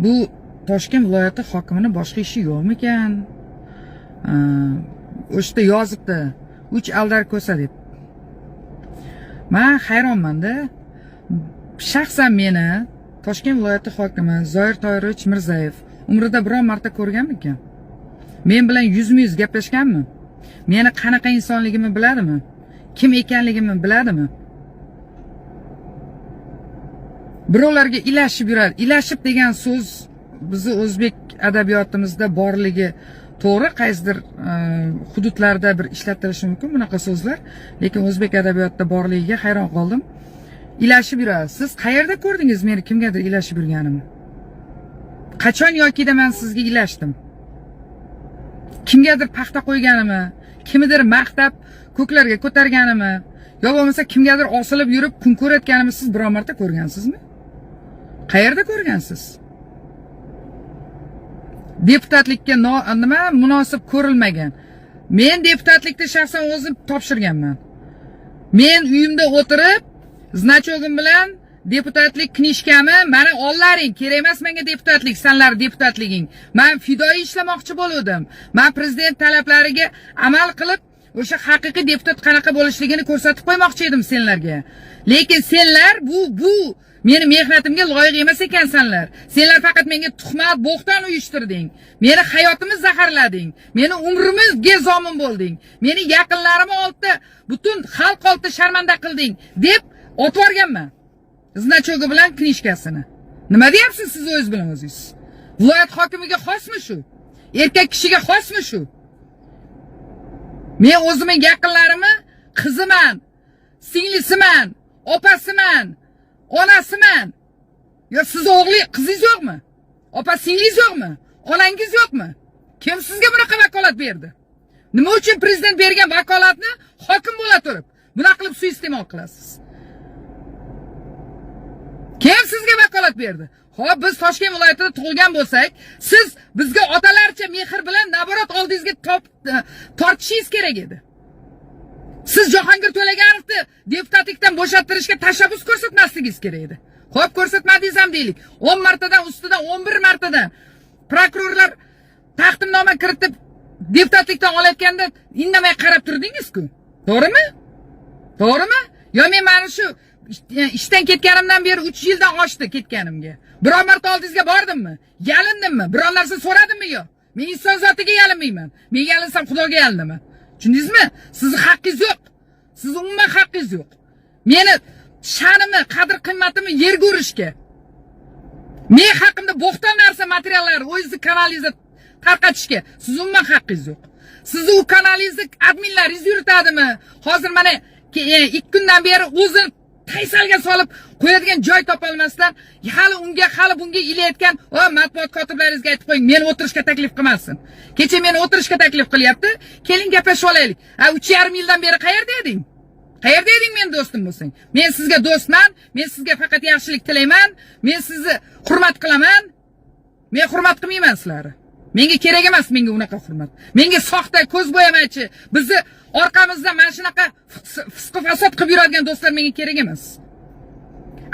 Bu Toshkent viloyati hokimining boshqa ishi yo'qmi ekan? O'shda yozibdi, 3 aldar ko'sa deb. Men hayronman-da. Shaxsan meni Toshkent viloyati hokimi Zoir Toyirovich Mirzayev umrida biror marta ko'rganmi-kan? Men bilan yuzma-yuz gaplashganmi? Meni qanaqa insonligimni biladimi? Kim ekanligimni biladimi? Birovlarga ilashib yuradi. Ilashib degan so'z bizni o'zbek adabiyotimizda borligi to'g'ri, qaysidir hududlarda bir ishlatilishi mumkin bunaqa so'zlar, lekin o'zbek adabiyotida borligiga hayron qoldim. Ilashib yuradi. Siz qayerda ko'rdingiz meni kimgadir ilashib yurganimni? Qachon yokida men sizga ilashdim? Kimgadir paxta qo'yganimmi? Kimnidir maqtab ko'klarga ko'targanimmi? Yo bo'lmasa kimgadir osilib yurib kun ko'rayotganimni siz biror marta ko'rgansizmi? Qayerda ko'rgansiz? Deputatlikka nima munosib ko'rilmagan. Men deputatlikni shaxsan o'zim topshirganman. Men uyimda o'tirib, znachogim bilan deputatlik knishkami mana ollaring, kerak emas menga deputatlik, senlar deputatliging. Men fidoyi ishlamoqchi bo'ldim. Men prezident talablariga amal qilib, o'sha haqiqiy deputat qanaqa bo'lishligini ko'rsatib qo'ymoqchi edim senlarga. Lekin senlar bu meni mehnatimga loyiq emas ekansanlar. Senlar faqat menga tuhmat, bo'xton uyushtirding. Meni hayotimni zaharlading. Meni umrimga zomin bo'lding. Meni yaqinlarim oldida, butun xalq oldida sharmanda qilding deb otib yuborganman. Znachogi bilan knishkasini. Nima deyapsiz siz o'z bilan o'zingiz? Viloyat hokimiga xosmi shu? Erkak kishiga xosmi shu? Men o'zimning yaqinlarimni qiziman, singlisiman, opasiman, onasiman. Yo siz o'g'li, qizingiz yo'qmi? Opa singlingiz yo'qmi? Onangiz yo'qmi? Kim sizga bunaqa vakolat berdi? Nima uchun prezident bergan vakolatni hokim bo'la turib bunaqa qilib suiiste'mol qilasiz? Kim sizga vakolat berdi? Xo'p, biz Toshkent viloyatida tug'ilgan bo'lsak, siz bizga otalarcha mehr bilan naborat oldingizga tortishingiz kerak edi. Siz Jahongir To'laganovni deputatlikdan bo'shatirishga tashabbus ko'rsatmasligingiz kerak edi. Xo'p, ko'rsatmadingiz ham deylik. 10 martadan ustidan 11 martadan prokurorlar taqdimnoma kiritib deputatlikdan olayotganda indamay qarab turdingiz-ku. To'g'rimi? To'g'rimi? Yo men mana shu ishdan ketganimdan beri 3 yildan oshdi ketganimga. Biror marta oldingizga bordimmi? Yalindimmi? Biror narsa so'radimmi yo? Men inson zotiga yalinmayman. Men yalinsam Xudoga yalindim. Tushundingizmi? Sizning haqqingiz yo'q. Sizning umuman haqqingiz yo'q. Meni sha'nimni, qadr-qimmatimni yerga urishga, men haqimda bo'xton narsa materiallar o'zingiz kanalingizda tarqatishga sizning umuman haqqingiz yo'q. Sizni u kanalingizni adminlaringiz yuritadimi? Hozir mana 2 kundan beri o'zini taysalga solib qo'yadigan joy topa olmasdan hali bunga ilayotgan matbuot kotiblaringizga aytib qo'ying, meni o'tirishga taklif qilmasin. Kecha meni o'tirishga taklif qilyapti. Keling gaplashib olaylik. 3,5 yildan beri qayerda eding? Qayerda eding men do'stim bo'lsang? Men sizga do'stman, men sizga faqat yaxshilik tilayman, men sizni hurmat qilaman. Men hurmat qilmayman sizlarni. Menga kerak emas menga unaqa hurmat. Menga soxta ko'z bo'yamachi, bizni orqamizdan mana shunaqa fisq fasod qilib yuradigan do'stlar menga kerak emas.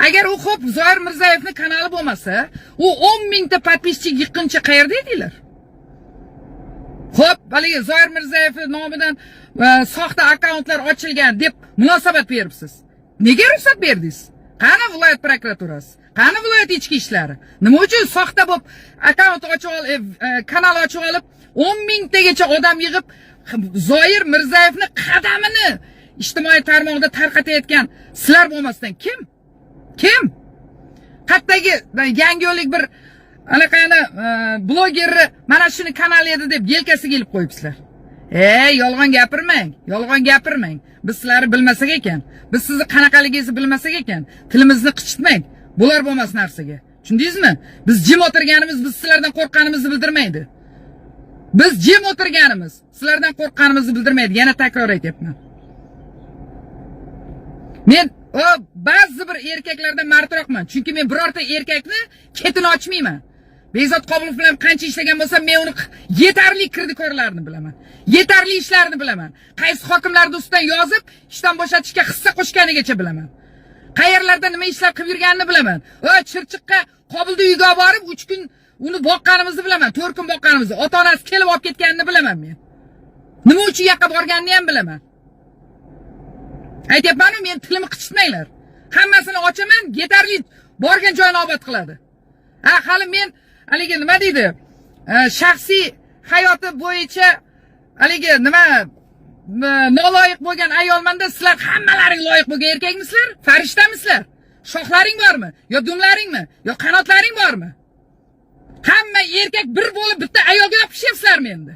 Agar u xo'p Zoir Mirzayevning kanali bo'lmasa, u 10 mingta podpischik yiqquncha qayerda edinglar? Xo'p, balki Zoir Mirzayev nomidan soxta akkauntlar ochilgan deb munosabat beribsiz. Nega ruxsat berdingiz? Qani viloyat prokuraturasi? Qani viloyat ichki ishlari? Nima uchun soxta bo'lib akkaunt ochib olib, kanal ochib olib 10 mingtagacha odam yig'ib Zoir Mirzayevning qadamini ijtimoiy tarmoqda tarqatayotgan sizlar bo'lmasdan kim? Kim? Qayerdagi yangiyo'lik bir anaqani blogerni mana shuni kanal edi deb yelkasiga ilib qo'yibsizlar. Yolg'on gapirmang, yolg'on gapirmang. Biz sizlarni bilmasak ekan, biz sizni qanaqaligingizni bilmasak ekan, tilimizni qichitmang. Bular bo'lmas narsaga. Tushundingizmi? Biz jim o'tirganimiz biz sizlardan qo'rqqanimizni bildirmaydi. Biz jim o'tirganimiz sizlardan qo'rqqanimizni bildirmaydi. Yana takror aytyapman. Men ba'zi bir erkaklardan martroqman. Chunki men birorta erkakni ketini ochmayman. Behzod Qobulov bilan qancha ishlagan bo'lsam, men uni yetarli kirdikorlarini bilaman. Yetarli ishlarini bilaman. Qaysi hokimlarning ustidan yozib, ishdan bo'shatishga hissa qo'shganigacha bilaman. Qayerlarda nima ishlar qilib yurganini bilaman. Chirchiqqa Qobulda uyga uyga borib 3 kun uni boqqanimizni bilaman, 4 kun boqqanimizni. Ota-onasi kelib olib ketganini bilaman men. Nima uchun yoqqa borganini ham bilaman. Aytyapman-ku, men tilimni qichitmanglar. Hammasini ochaman, yetarli borgan joyini obod qiladi. Hali men haligi nima deydi? Shaxsiy hayoti bo'yicha haligi nima noloyiq bo'lgan ayolmanda, sizlar hammalaring loyiq bo'lgan erkakmisizlar? Farishtamisizlar? Shoxlaring bormi? Yo dumlaringmi? Yo qanotlaring bormi? Hamma erkak bir bo'lib bitta ayolga yopishyapsizlarmi endi?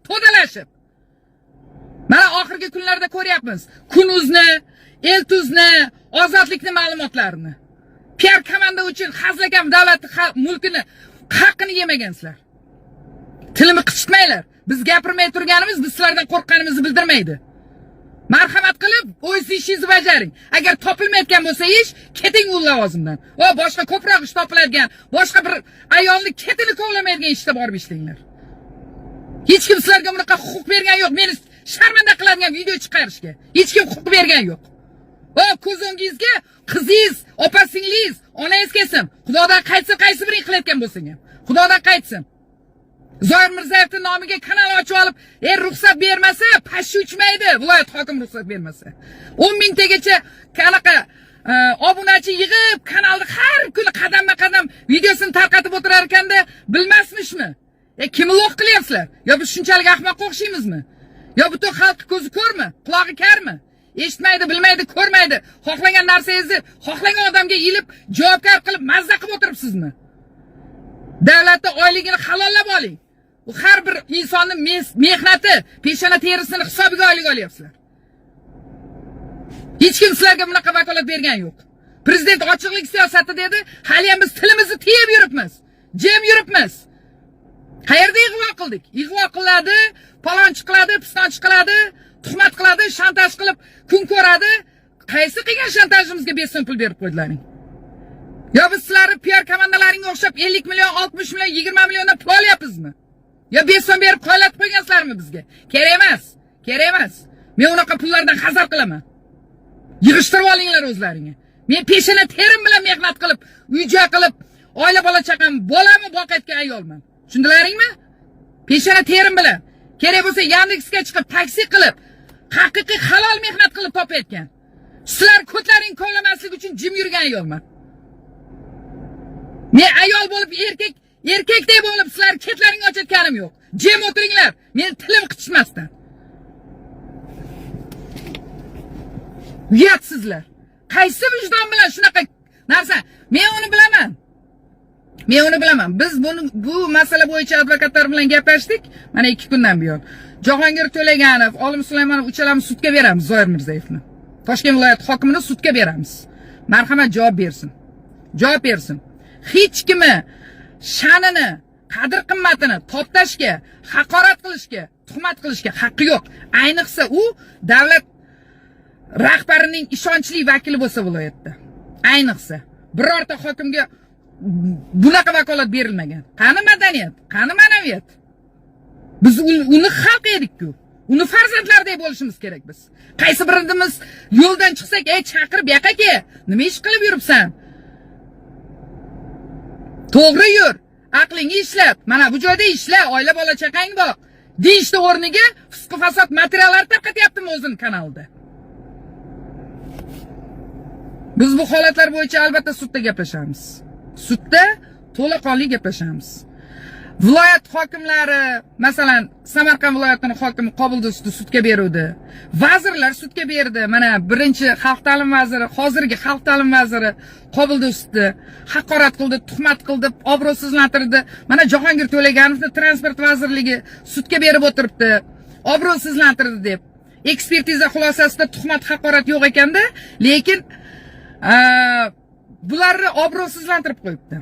To'dalashib. Mana oxirgi kunlarda ko'ryapmiz. Kunuzni, Eltuzni, Ozodlikni ma'lumotlarini. PR komanda uchun hazlakam davlat mulkini, haqqini yemagansizlar. Tilimni qichitmanglar. Biz gapirmay turganimiz biz sizlardan qo'rqqanimizni bildirmaydi. Marhamat qilib, o'z ishingizni bajaring. Agar topilmayotgan bo'lsa ish, keting u lavozimdan. Va boshqa ko'proq ish topiladigan, boshqa bir ayolni ketini kovlamaydigan ishda borib ishlanglar. Hech kim sizlarga bunaqa huquq bergan yo'q. Meni sharmanda qiladigan video chiqarishga. Hech kim huquq bergan yo'q. Va ko'z o'ngingizga qizingiz, opa-singlingiz, onangiz kelsin. Xudodan qaytsin, qaysi biring qilayotgan bo'lsang ham. Xudodan qaytsin. Zoir Mirzayevning nomiga kanal ochib olib, ruxsat bermasa, pashsha uchmaydi. Viloyat hokimi ruxsat bermasa. 10 mingtagacha qanaqa obunachi yig'ib, kanalni har kuni qadamma-qadam videosini tarqatib o'tirar ekanda, bilmasmishmi? Kimni loq qilyapsizlar? Yo biz shunchalik ahmoqqa o'xshaymizmi? Yo butun xalq ko'zi ko'rmi? Quloqi karmi? Eshitmaydi, bilmaydi, ko'rmaydi. Xohlagan narsangizni xohlagan odamga ilib, javobgar qilib mazza qilib o'tiribsizmi? Davlatda oyligini halollab oling. Bu har bir insonning mehnati, peshona terisini hisobiga oylik olyapsizlar. Hech kim sizlarga bunaqa vakolat bergan yo'q. Prezident ochiqlik siyosati dedi, hali ham biz tilimizni tiyib yuribmiz. Jim yuribmiz. Qayerda ig'vo qildik? Ig'vo qiladi, palonchi qiladi, pistonchi qiladi, tuhmat qiladi, shantaj qilib kun ko'radi. Qaysi qilgan shantajimizga 5 so'm pul berib qo'ydilaring? Yo biz sizlarni PR komandalaringga o'xshab 50 million, 60 million, 20 milliondan pul olyapmizmi? Yo 5 so'm berib qo'ylatib qo'ygansizlarmi bizga? Kerak emas. Men unaqa pullardan hazar qilaman. Yig'ishtirib olinglar o'zlaringga. Men peshona terim bilan mehnat qilib, uy-joy qilib, oila bola chaqam, bolamni boqayotgan ayolman. Tushundilaringmi? Peshona terim bilan. Kerak bo'lsa Yandexga chiqib, taksi qilib, haqiqiy halol mehnat qilib topayotgan. Sizlar ko'tlaring kovlamaslik uchun jim yurgan ayolman. Men ayol bo'lib erkakdek bo'lib sizlar ketlaringni ochayotganim yo'q. Jim o'tiringlar. Men tilim qichishmasdan. Uyatsizlar. Qaysi vijdon bilan shunaqa narsa? Men uni bilaman. Biz bu masala bo'yicha advokatlar bilan gaplashdik. Mana 2 kundan buyon. Jahongir To'laganov, Olim Sulaymonov uchalamiz sudga beramiz Zoir Mirzayevni. Toshkent viloyati hokimini sudga beramiz. Marhamat javob bersin. Hech kimi sha'nini, qadr-qimmatini toptashga, haqorat qilishga, tuhmat qilishga haqqi yo'q. Ayniqsa u davlat rahbarining ishonchli vakili bo'lsa viloyatda. Ayniqsa birorta hokimga bunaqa vakolat berilmagan. Qani madaniyat, qani ma'naviyat? Biz uni xalq edik-ku. Uni farzandlardek bo'lishimiz kerak biz. Qaysi birimiz yo'ldan chiqsak, chaqirib yoqqa ke, nima ish qilib yuribsan? To'g'ri yur, aqlingni ishlab, mana bu joyda ishla, oila bola chaqang boq. Deyishdi o'rniga fisq fasod materiallar tarqatyaptimi o'zining kanalida? Biz bu holatlar bo'yicha albatta sudda gaplashamiz. Sudda to'laqonli gaplashamiz. Viloyat hokimlari, masalan, Samarqand viloyatining hokimi Qobildo'stni sudga beruvdi. Vazirlar sudga berdi. Mana birinchi xalq ta'lim vaziri, hozirgi xalq ta'lim vaziri Qobildo'stni haqorat qildi, tuhmat qildi, obro'sizlantirdi. Mana Jahongir To'laganovni transport vazirligi sudga berib o'tiribdi. Obro'sizlantirdi deb. Ekspertiza xulosasida tuhmat, haqorat yo'q ekanda, lekin bularni obro'sizlantirib qo'yibdi.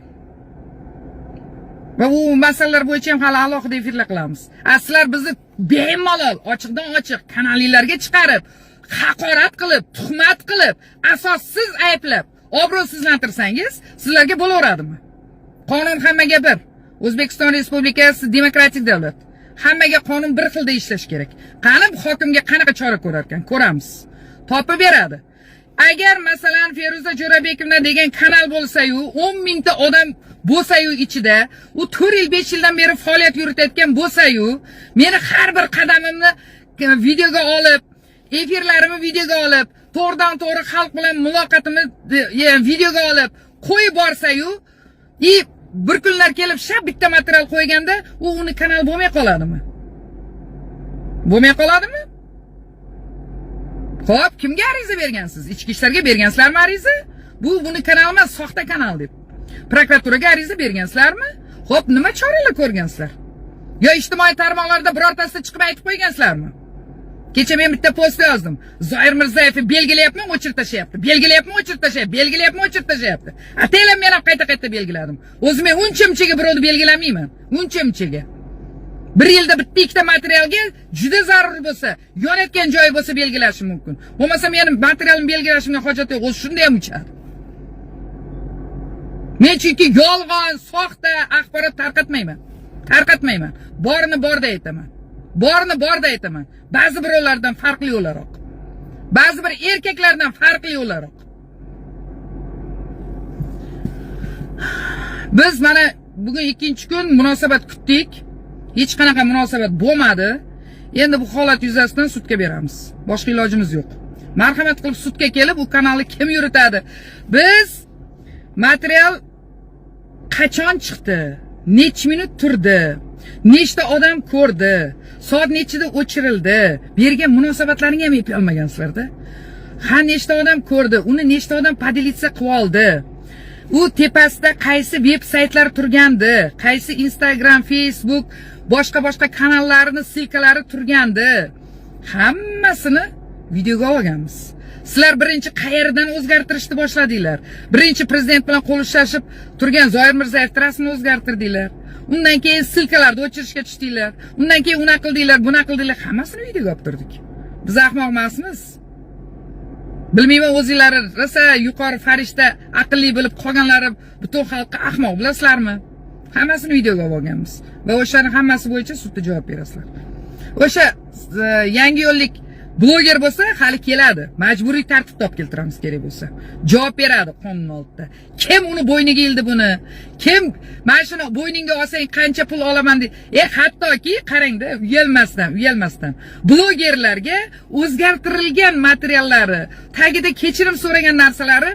Va bu masalalar bo'yicha ham hali alohida efirlar qilamiz. Sizlar bizni bemalol ochiqdan ochiq kanallarga chiqarib, haqorat qilib, tuhmat qilib, asossiz ayblab, obro'sizlantirsangiz, sizlarga bo'laveradimi? Qonun hammaga bir. O'zbekiston Respublikasi demokratik davlat. Hammaga qonun bir xilda ishlash kerak. Qani hokimga qanaqa chora ko'rar ekan? Ko'ramiz. Topib beradi. agar masalan Feruza Jo'rabekovna degan kanal bo'lsa-yu, 10 mingta odam bo'lsa-yu ichida, u 4 yil 5 yildan beri faoliyat yuritayotgan bo'lsa-yu, meni har bir qadamimni videoga olib, efirlarimni videoga olib, to'g'ridan to'g'ri xalq bilan muloqotimni videoga olib qo'yib borsa-yu, bir kunlar kelib shab bitta material qo'yganda, u uni kanal bo'lmay qoladimi? Bo'lmay qoladimi? Xo'p, kimga ariza bergansiz? Ichki ishlarga bergansizlarmi ariza? Buni kanal emas, soxta kanal deb. Prokuraturaga ariza bergansizlarmi? Xo'p, nima choralar ko'rgansizlar? Yo ijtimoiy tarmoqlarda birortasida chiqib aytib qo'ygansizlarmi? Kecha men bitta post yozdim. Zoir Mirzayevni belgilayapman, o'chirib tashlayapti. Belgilayapman, o'chirib tashlayapti. Belgilayapman, o'chirib tashlayapti. Ataylar men ham qayta belgiladim. O'zim men uncha-munchaga birovni belgilamayman. Uncha-munchaga. Bir yilda bitta ikkita materialga juda zarur bo'lsa, yonayotgan joyi bo'lsa belgilashim mumkin. Bo'lmasa meni materialimni belgilashimga hojat yo'q. O'zi shunday ham uchadi. Men chunki yolg'on, soxta axborot tarqatmayman. Borini borda aytaman. Ba'zi birovlardan farqli o'laroq. Ba'zi bir erkaklardan farqli o'laroq. Biz mana bugun 2-kun munosabat kutdik. Hech qanaqa munosabat bo'lmadi. Endi bu holat yuzasidan sudga beramiz. Boshqa ilojimiz yo'q. Marhamat qilib sudga kelib, u kanalni kim yuritadi? Biz material qachon chiqdi? Necha minut turdi? Nechta odam ko'rdi? Soat nechida o'chirildi? Bergan munosabatlaringiz ham epa olmagansizlar-da. Ha, nechta odam ko'rdi? Uni nechta odam podelitsiya qilib oldi? U tepasida qaysi veb saytlar turgandi? Qaysi Instagram, Facebook, boshqa kanallarning silkalari turgandi? Hammasini videoga olganmiz. Sizlar birinchi qayerdan o'zgartirishni boshladinglar? Birinchi prezident bilan qo'l ushlashib turgan Zoir Mirzayev rasmini o'zgartirdinglar. Undan keyin silkalarni o'chirishga tushdinglar. Undan keyin una qildinglar, buna qildinglar. Hammasini videoga olib turdik. Biz ahmoq emasmiz. Bilmayman, o'zingizlar rosa yuqori farishta aqlli bilib qolganlari butun xalqqa ahmoq bilasizlarmi? Hammasini videoga olganmiz va o'shaning hammasi bo'yicha sudda javob berasizlar. O'sha yangi yo'llik bloger bo'lsa, hali keladi. Majburiy tartibda olib keltiramiz kerak bo'lsa. Javob beradi qonun oldida. Kim uni bo'yniga ildi buni? Kim mana shuni bo'yningga olsang qancha pul olaman deb. Hattoki qarangda, uyalmasdan. Blogerlarga o'zgartirilgan materiallari, tagida kechirim so'ragan narsalari,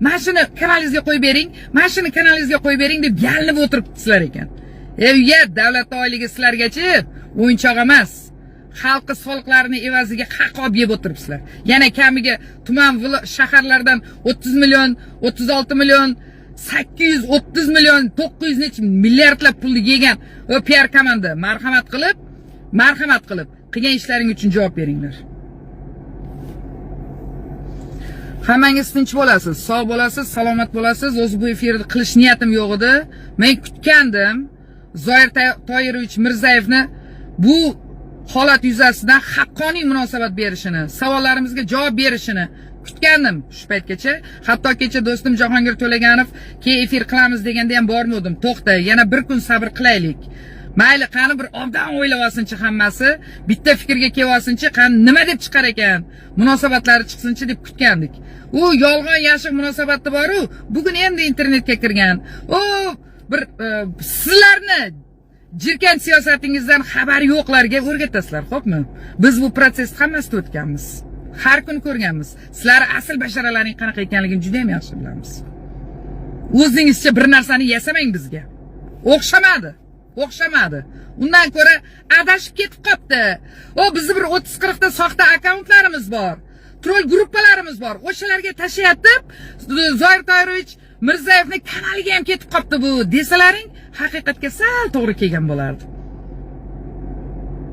mana shuni kanalingizga qo'yib bering, mana shuni kanalingizga qo'yib bering deb yalinib o'tiribsizlar ekan. Uyat davlat oyligi sizlargachi o'yinchoq emas. Xalqi soliqlarini evaziga haq olib yeb o'tiribsizlar. Yana kamiga tuman shaharlardan 30 million, 36 million, 830 million, 900 necha milliardlab pulni yegan va PR komanda marhamat qilib qilgan ishlaring uchun javob beringlar. Hammangiz tinch bo'lasiz, sog' bo'lasiz, salomat bo'lasiz. O'zi bu efirni qilish niyatim yo'q edi. Men kutgandim Zoir Toyirovich Mirzayevni bu holat yuzasidan haqqoniy munosabat berishini, savollarimizga javob berishini kutgandim shu paytgacha. Hatto kecha do'stim Jahongir To'laganov keyin efir qilamiz deganda ham bormadim. To'xta, yana bir kun sabr qilaylik. Mayli, qani bir obdan o'ylab olsinchi hammasi, bitta fikrga kelib olsinchi, qani nima deb chiqar ekan, munosabatlari chiqsinchi deb kutgandik. U yolg'on yashiq munosabati bor-u, bugun endi internetga kirgan. O bir sizlarni jirkan siyosatingizdan xabari yo'qlarga o'rgatasizlar, xo'pmi? Biz bu prosesni hammasida o'tganmiz. Har kun ko'rganmiz. Sizlar asl basharalaring qanaqa ekanligini juda ham yaxshi bilamiz. O'zingizcha bir narsani yasamang bizga. O'xshamadi. Undan ko'ra adashib ketib qopti. Bizning bir 30-40 ta soxta akkauntlarimiz bor. Troll gruppalarimiz bor. O'shalarga tashlayatib, Zoir Toyirovich Mirzayevning kanaliga ham ketib qopti bu desalaring, haqiqatga sal to'g'ri kelgan bo'lardi.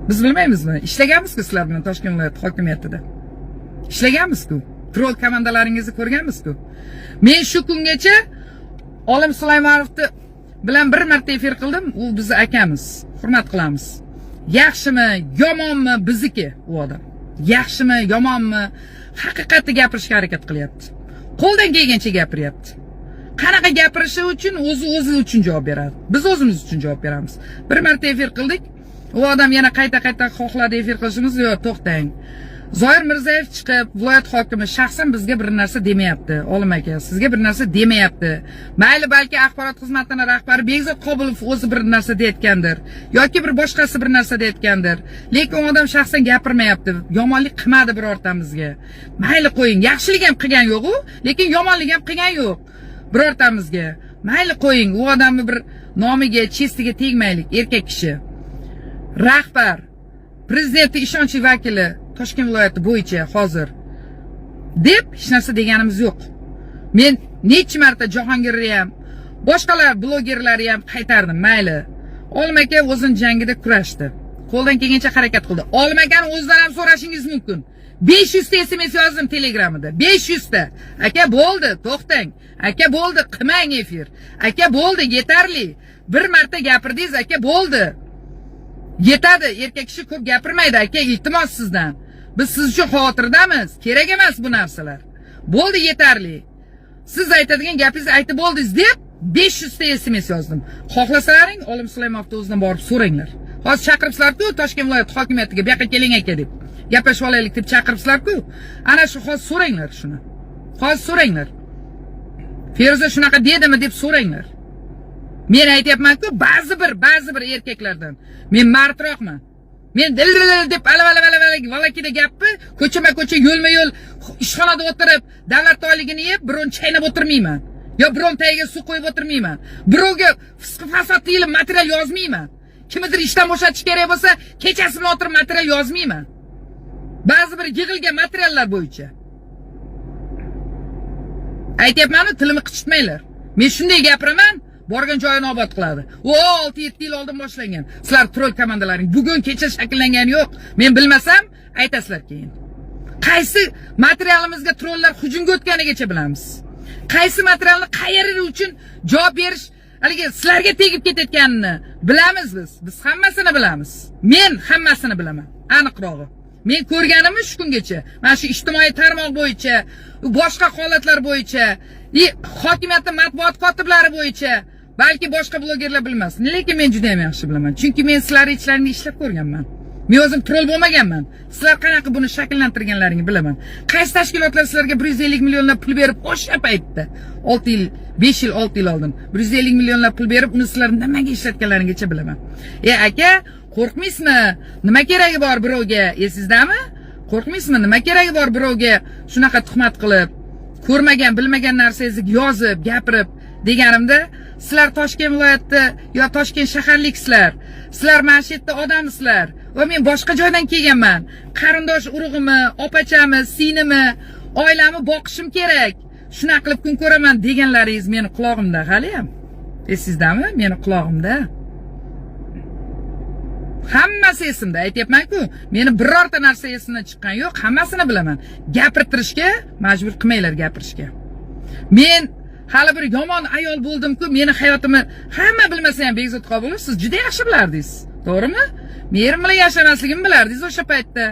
Biz bilmaymizmi? Ishlaganmiz-ku sizlar bilan Toshkent viloyati hokimiyatida. Ishlaganmiz-ku. Troll komandalaringizni ko'rganmiz-ku. Men shu kungacha Olim Sulaymonovni bilan bir marta efir qildim. U bizning akamiz. Hurmat qilamiz. Yaxshimi, yomonmi bizniki u odam. Yaxshimi, yomonmi, haqiqatni gapirishga harakat qilyapti. Qo'ldan kelgancha gapiryapti. Qanaqa gapirishi uchun o'zi uchun javob beradi. Biz o'zimiz uchun javob beramiz. Bir marta efir qildik. U odam yana qayta xohladi efir qilishimiz. Yo'q, to'xtang. Zoir Mirzayev chiqib, viloyat hokimi shaxsan bizga bir narsa demayapti. Olim aka, sizga bir narsa demayapti. Mayli balki axborot xizmatining rahbari Begzod Qobilov o'zi bir narsa deyotgandir yoki bir boshqasi bir narsa deyotgandir. Lekin u odam shaxsan gapirmayapti. Yomonlik qilmadi birortamizga. Mayli qo'ying, yaxshilik ham qilgan yo'q-u, lekin yomonlik ham qilgan yo'q birortamizga. Mayli qo'ying, u odamni bir nomiga, chestiga tegmaylik, erkak kishi. Rahbar, prezident ishonchli vakili Toshkent viloyati bo'yicha hozir deb hech narsa deganimiz yo'q. Men necha marta Jahongirni ham, boshqalar blogerlarni ham qaytardim, mayli. Olim aka o'zini jangida kurashdi. Qo'ldan kelgancha harakat qildi. Olim akani o'zidan ham so'rashingiz mumkin. 500 ta SMS yozdim Telegramida. 500 ta. Aka bo'ldi, to'xtang. Aka bo'ldi, qilmang efir. Aka bo'ldi, yetarli. Bir marta gapirdingiz, aka bo'ldi. Yetadi, erkak kishi ko'p gapirmaydi, aka, iltimos sizdan. Biz siz uchun xavotirdamiz. Kerak emas bu narsalar. Bo'ldi, yetarli. Siz aytadigan gapingizni aytib bo'ldingiz deb 500 ta SMS yozdim. Xohlasalaring, Olim Sulaymonovni o'zidan borib so'ranglar. Hozir chaqiribsizlar-ku Toshkent viloyat hokimiyatiga, bu yoqqa keling aka deb. Gaplashib olaylik deb chaqiribsizlar-ku. Ana shu hozir so'ranglar shuni. Hozir so'ranglar. Feruza shunaqa dedimi deb so'ranglar. Men aytayapman-ku, ba'zi bir erkaklardan men mardroqman. Men dil deb valakida gapni ko'chama-ko'cha yo'lma-yo'l ishxonada o'tirib, davlat oyligini yeb, biron chaynab o'tirmayman. Yo biron tagiga suv qo'yib o'tirmayman. Birovga fisq fasod deyilib material yozmayman. Kimnidir ishdan bo'shatish kerak bo'lsa, kechasi bilan o'tirib material yozmayman. Ba'zi bir yig'ilgan materiallar bo'yicha. Aytayapman-ku, tilimni qichitmanglar. Men shunday gapiraman, borgan joyini obod qiladi. O 6-7 yil oldin boshlangan. Sizlar troll komandalaring bugun kecha shakllangani yo'q. Men bilmasam, aytasizlar keyin. Qaysi materialimizga trolllar hujumga o'tganigacha bilamiz. Qaysi materialni qayerish uchun javob berish, haligi sizlarga tegib ketayotganini bilamiz biz. Biz hammasini bilamiz. Men hammasini bilaman. Aniqrog'i. Men ko'rganimni shu kungacha, mana shu ijtimoiy tarmoq bo'yicha, boshqa holatlar bo'yicha, hokimiyatning matbuot kotiblari bo'yicha, balki boshqa blogerlar bilmas. Lekin men juda ham yaxshi bilaman. Chunki men sizlarning ishlaringizni ishlab ko'rganman. Men o'zim troll bo'lmaganman. Sizlar qanaqa buni shakllantirganlaringni bilaman. Qaysi tashkilotlar sizlarga 150 millionlab pul berib o'sha paytda 6 yil, 5 yil, 6 yil oldin 150 millionlab pul berib, uni sizlar nimaga ishlatganlaringizni bilaman. Aka, qo'rqmaysizmi? Nima keragi bor birovga? Esizdami? Qo'rqmaysizmi? Nima keragi bor birovga shunaqa tuhmat qilib, ko'rmagan, bilmagan narsangizni yozib, gapirib deganimda, sizlar Toshkent viloyatida yo Toshkent shaharliksizlar. Sizlar mana shu yerda odamsizlar. Va men boshqa joydan kelganman. Qarindosh urug'imni, opachami, sinimi, oilamni boqishim kerak. Shuna qilib kun ko'raman deganlaringiz meni quloqimda hali ham. Esizdami? Meni quloqimda. Hammasi esimda, aytayapman-ku, meni birorta narsa esimdan chiqqan yo'q, hammasini bilaman. Gapirtirishga majbur qilmanglar gapirishga. Men hali bir yomon ayol bo'ldim-ku, meni hayotimni hamma bilmasa ham Begzod Qobilov siz juda yaxshi bilardingiz. To'g'rimi? Men bilan yashamasligimni bilardingiz o'sha paytda.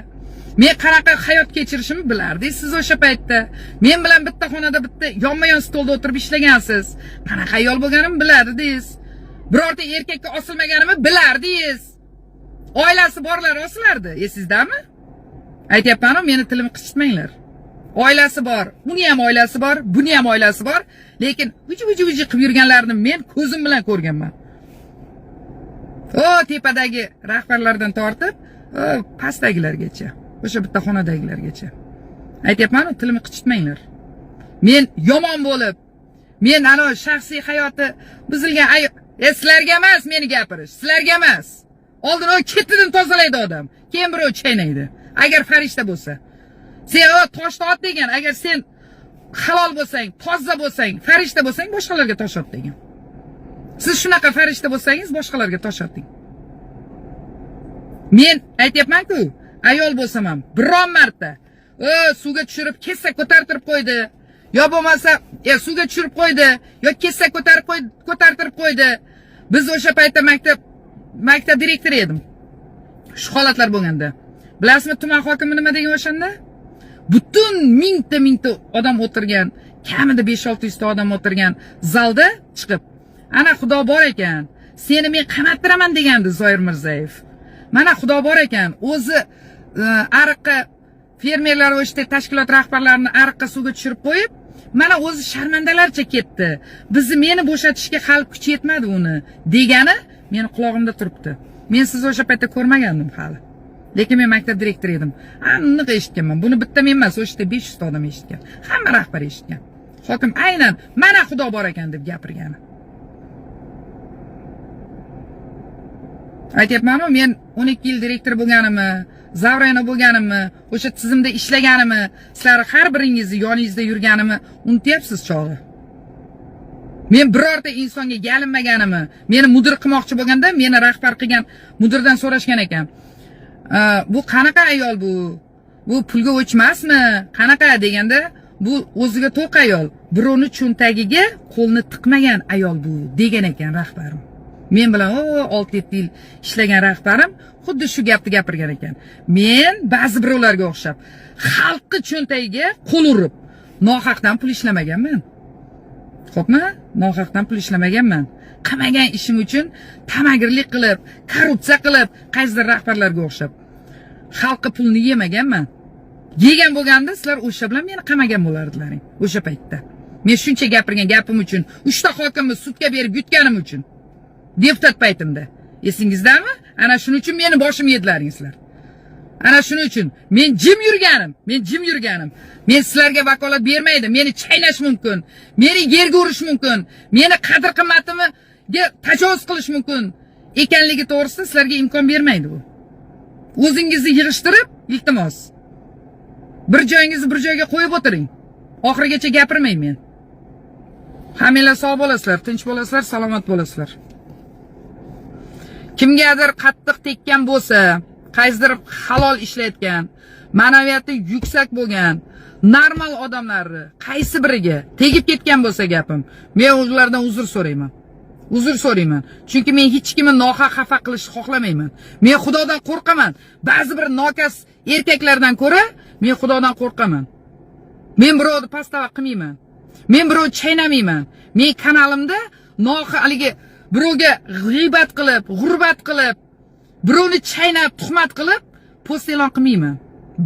Men qanaqa hayot kechirishimni bilardingiz siz o'sha paytda. Men bilan bitta xonada bitta yonma-yon stolda o'tirib ishlagansiz. Qanaqa ayol bo'lganimni bilardingiz. Birorta erkakka osilmaganimni bilardingiz. Oilasi borlar osilardi, esizdami? Aytayapman-ku, meni tilimni qichitmanglar. Oilasi bor, uni ham oilasi bor, buni ham oilasi bor, lekin uji qilib yurganlarini men ko'zim bilan ko'rganman. O tepadagi rahbarlardan tortib, pastdagilargacha, o'sha bitta xonadagilargacha. Aytayapman-ku, tilimni qichitmanglar. Men yomon bo'lib, men ana shaxsiy hayoti buzilgan sizlarga emas meni gapirish, sizlarga emas. Oldin o ketidan tozalaydi odam, keyin birov chaynaydi. Agar farishta bo'lsa. Sen toshni ot degan, agar sen halol bo'lsang, toza bo'lsang, farishta bo'lsang, boshqalarga tosh ot degan. Siz shunaqa farishta bo'lsangiz, boshqalarga tosh oting. Men aytayapman-ku, ayol bo'lsam ham biron marta suvga tushirib kessa ko'tartirib qo'ydi, yo bo'lmasa, suvga tushirib qo'ydi, yo kessa ko'tartirib qo'ydi. Biz o'sha paytda maktab direktori edim. Shu holatlar bo'lganda. Bilasizmi, tuman hokimi nima degan o'shanda? Butun mingta odam o'tirgan, kamida 5-600 ta odam o'tirgan zalda chiqib, ana Xudo bor ekan, seni men qamattiraman degandi Zoir Mirzayev. Mana Xudo bor ekan, o'zi ariqqa fermerlar va işte tashkilot rahbarlarini ariqqa suvga tushirib qo'yib, mana o'zi sharmandalarcha ketdi. Meni bo'shatishga hali kuch yetmadi uni degani meni qulog'imda turibdi. Men sizni o'sha paytda ko'rmagandim hali. Lekin men maktab direktori edim. Aniq eshitganman. Buni bitta men emas, o'sha 500 ta odam eshitgan. Hamma rahbar eshitgan. Hokim aynan mana xudo bor ekan deb gapirgani. Aytyapman-ku, men 12 yil direktor bo'lganimni, Zavrayna bo'lganimni, o'sha tizimda ishlaganimni, sizlar har biringizni yoningizda yurganimni unutyapsiz chog'i. Men birorta insonga yalinmaganimni, meni mudir qilmoqchi bo'lganda, meni rahbar qilgan mudirdan so'rashgan ekan. Bu qanaqa ayol bu? Bu pulga o'chmasmi? Qanaqa deganda, bu o'ziga to'q ayol, birovni cho'ntagiga qo'lni tiqmagan ayol bu degan ekan rahbarim. Men bilan 6-7 yil ishlagan rahbarim xuddi shu gapni gapirgan ekan. Men ba'zi birovlarga o'xshab xalqni cho'ntagiga qo'l urib, nohaqdan pul ishlamaganman. Xo'pmi? Nohaqdan pul ishlamaganman. Qilmagan ishim uchun tamagirlik qilib, korrupsiya qilib, qaysidir rahbarlarga o'xshab xalqqa pulni yemaganman. Yegan bo'lganda sizlar o'sha bilan meni qamagan bo'lardilaring o'sha paytda. Men shuncha gapirgan gapim uchun, 3 ta hokimni sudga berib yutganim uchun. Deputat paytimda. Esingizdami? Ana shuning uchun meni boshimga yedilaring sizlar. Ana shuning uchun men jim yurganim. Men sizlarga vakolat bermaydim. Meni chaynash mumkin. Meni yerga urish mumkin. Meni qadr qimmatimga tajovuz qilish mumkin. Ekanligi to'g'risida sizlarga imkon bermaydi bu. O'zingizni yig'ishtirib, iltimos. Bir joyingizni bir joyga qo'yib o'tiring. Oxirigacha gapirmayman men. Hammanglar sog' bo'lasizlar, tinch bo'lasizlar, salomat bo'lasizlar. Kimgadir qattiq tekkan bo'lsa, qaysidir halol ishlayotgan, ma'naviyati yuksak bo'lgan, normal odamlarni qaysi biriga tegib ketgan bo'lsa gapim, men ulardan uzr so'rayman. Uzr so'rayman. Chunki men hech kimni nohaq xafa qilishni xohlamayman. Men Xudodan qo'rqaman. Ba'zi bir nokas erkaklardan ko'ra men Xudodan qo'rqaman. Men birovni pastava qilmayman. Men birovni chaynamayman. Men kanalimda haligi birovga g'iybat qilib, g'urbat qilib, birovni chaynab, tuhmat qilib, post e'lon qilmayman.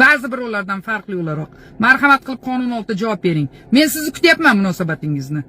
Ba'zi birovlardan farqli o'laroq. Marhamat qilib qonun oldida javob bering. Men sizni kutyapman munosabatingizni.